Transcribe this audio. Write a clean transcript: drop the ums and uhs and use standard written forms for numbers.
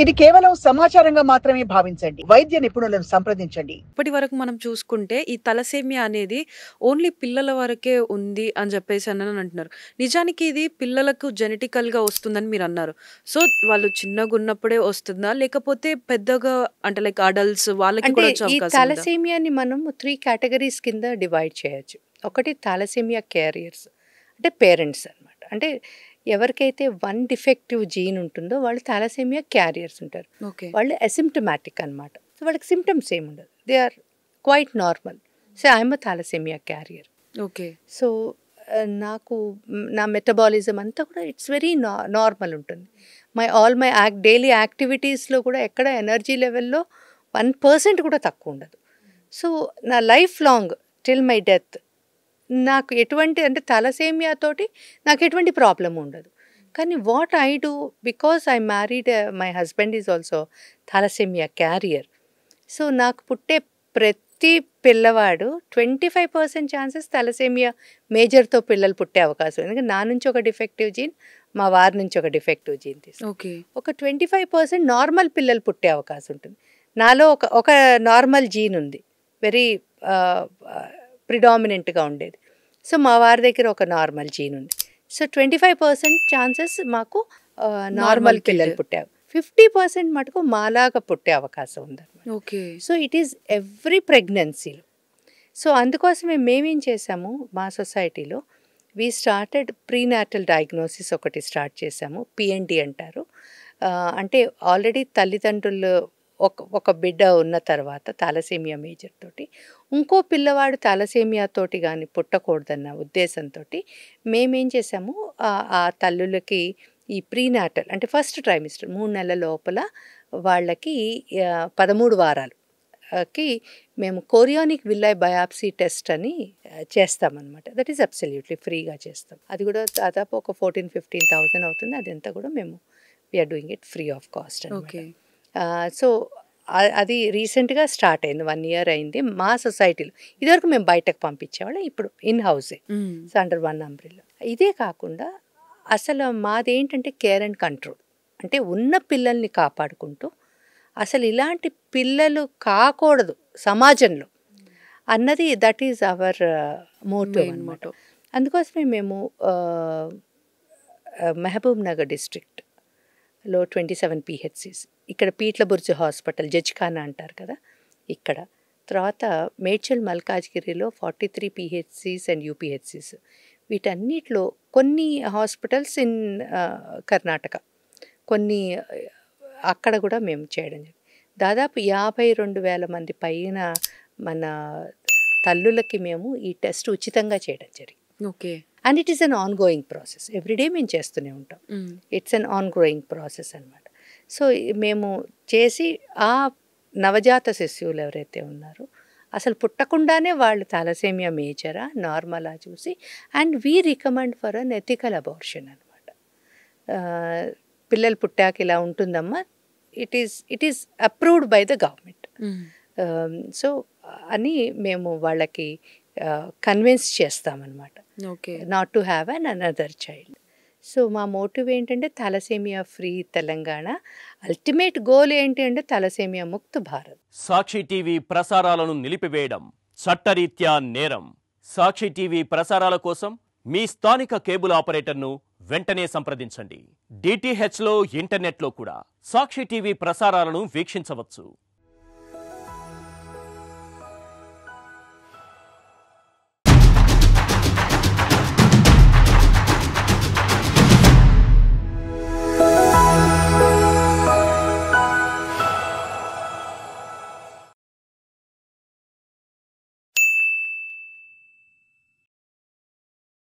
ఇది కేవలం సమాచారంగా మాత్రమే భావించండి. వైద్య నిపుణులను సంప్రదించండి. ఇప్పటి వరకు మనం చూసుకుంటే ఈ తలసేమియా అనేది ఓన్లీ పిల్లల వరకే ఉంది అని చెప్పేసి అని అంటున్నారు. నిజానికి ఇది పిల్లలకు జెనెటికల్‌గా వస్తుందని మీరన్నారు. సో, వాళ్ళు చిన్నగున్నప్పుడే వస్తుందా? లేకపోతే పెద్దగా అంటే లైక్ అడల్ట్స్ వాళ్ళకి అంటే కూడా వచ్చే ఈ అవకాశం ఉందా? థాలసేమియాని మనం 3 కేటగరీస్ కింద డివైడ్ చేయొచ్చు. ఒకటి థాలసేమియా క్యారియర్స్ అంటే పేరెంట్స్ అన్నమాట. అంటే ఎవరికైతే 1 డిఫెక్టివ్ జీన్ ఉంటుందో వాళ్ళు థాలసేమియా క్యారియర్స్ ఉంటారు. ఓకే. వాళ్ళు అసిమ్ప్టమాటిక్ అన్నమాట. సో వాళ్ళకి సింప్టమ్స్ ఏమి ఉండదు. They are quite normal. So I'm a thalassemia carrier. Okay. So నాకు నా మెటబాలిజం అంతా కూడా ఇట్స్ వెరీ నార్మల్ ఉంటుంది. ఆల్ మై డైలీ యాక్టివిటీస్లో కూడా ఎక్కడ ఎనర్జీ లెవెల్లో 1% కూడా తక్కువ ఉండదు. సో నా life long till my death నాకు ఎటువంటి అంటే థాలసేమియా తోటి నాకు ఎటువంటి ప్రాబ్లం ఉండదు. కానీ what I do because I married my husband is also thalassaemia carrier. So నాకు పుట్టే ప్రతి పిల్లవాడు 25% ఛాన్సెస్ థాలసేమియా మేజర్తో పిల్లలు పుట్టే అవకాశం. ఎందుకంటే నా నుంచి ఒక డిఫెక్టివ్ జీన్, మా వారి నుంచి ఒక డిఫెక్టివ్ జీన్ తీసుకు ఓకే. ఒక 25% నార్మల్ పిల్లలు పుట్టే అవకాశం ఉంటుంది. నాలో ఒక నార్మల్ జీన్ ఉంది, వెరీ ప్రిడామినెంట్గా ఉండేది. సో మా వారి దగ్గర ఒక నార్మల్ జీన్ ఉంది. సో 25% ఛాన్సెస్ మాకు నార్మల్ పిల్లలు పుట్టారు. 50% మటుకు మాలాగా పుట్టే అవకాశం ఉందన్నమాట. Okay. So it is every ప్రెగ్నెన్సీలో. సో అందుకోసమే మేమేం చేసాము మా సొసైటీలో స్టార్టెడ్ ప్రీనాటల్ డయాగ్నోసిస్ ఒకటి స్టార్ట్ చేసాము. పిఎన్డి అంటారు. అంటే ఆల్రెడీ తల్లిదండ్రులు ఒక బిడ్డ ఉన్న తర్వాత థాలసేమియా మేజర్ తోటి ఇంకో పిల్లవాడు థాలసేమియా తోటి కానీ పుట్టకూడదన్న ఉద్దేశంతో మేమేం చేసాము ఆ తల్లులకి ఈ ప్రీనాటల్ అంటే ఫస్ట్ ట్రైమిస్టర్ 3 నెలల లోపల వాళ్ళకి 13 వారాలకి మేము కోరియానిక్ విల్లై బయాప్సీ టెస్ట్ అని చేస్తామన్నమాట. దట్ ఈస్ అబ్సల్యూట్లీ ఫ్రీగా చేస్తాం. అది కూడా దాదాపు ఒక 14,000-15,000 అవుతుంది. అదంతా కూడా మేము we are doing it free of cost okay. అనమాట. సో అది రీసెంట్గా స్టార్ట్ అయింది, 1 year అయింది మా సొసైటీలో. ఇదివరకు మేము బయటకు పంపించేవాళ్ళం, ఇప్పుడు ఇన్ హౌసే. So under 1 umbrella. ఇదే కాకుండా అసలు మాదేంటంటే కేర్ అండ్ కంట్రోల్. అంటే ఉన్న పిల్లల్ని కాపాడుకుంటూ అసలు ఇలాంటి పిల్లలు కాకూడదు సమాజంలో అన్నది దట్ ఈజ్ అవర్ మోటివ్ అనమాట. అందుకోసమే మేము మహబూబ్ నగర్ డిస్ట్రిక్ట్లో 27 PHCs, ఇక్కడ పీట్లబుర్జు హాస్పిటల్ జడ్జ్ఖానా అంటారు కదా ఇక్కడ, తర్వాత మేడ్చల్ మల్కాజ్గిరిలో 43 PHCs అండ్ UPHCs. వీటన్నిటిలో కొన్ని హాస్పిటల్స్ ఇన్ కర్ణాటక, కొన్ని అక్కడ కూడా మేము చేయడం జరిగింది. దాదాపు 52,000 మంది పైన మన తల్లులకి మేము ఈ టెస్ట్ ఉచితంగా చేయడం జరిగింది. Okay. And it is an on going process. Everyday మేము చేస్తూనే ఉంటాం. It's an on going process అనమాట. సో మేము చేసి ఆ నవజాత శిశువులు ఎవరైతే ఉన్నారో అసలు పుట్టకుండానే వాళ్ళు థాలసేమియా మేజరా నార్మలా చూసి and we recommend for an ethical abortion అనమాట. పిల్లలు పుట్టాక ఇలా ఉంటుందమ్మా, it is approved by the government. So అని మేము వాళ్ళకి కన్విన్స్ చేస్తామన్నమాట, not to have an another child. So మా మోటివ్ ఏంటంటే thalassaemia free Telangana. Ultimate goal ఏంటి అంటే థాలసేమియా ముక్త భారత్. సాక్షి టీవీ ప్రసారాలను నిలిపివేయడం చట్టరీత్యా నేరం. సాక్షి టీవీ ప్రసారాల కోసం మీ స్థానిక కేబుల్ ఆపరేటర్ను వెంటనే సంప్రదించండి. DTHలో ఇంటర్నెట్లో కూడా సాక్షి టీవీ ప్రసారాలను వీక్షించవచ్చు.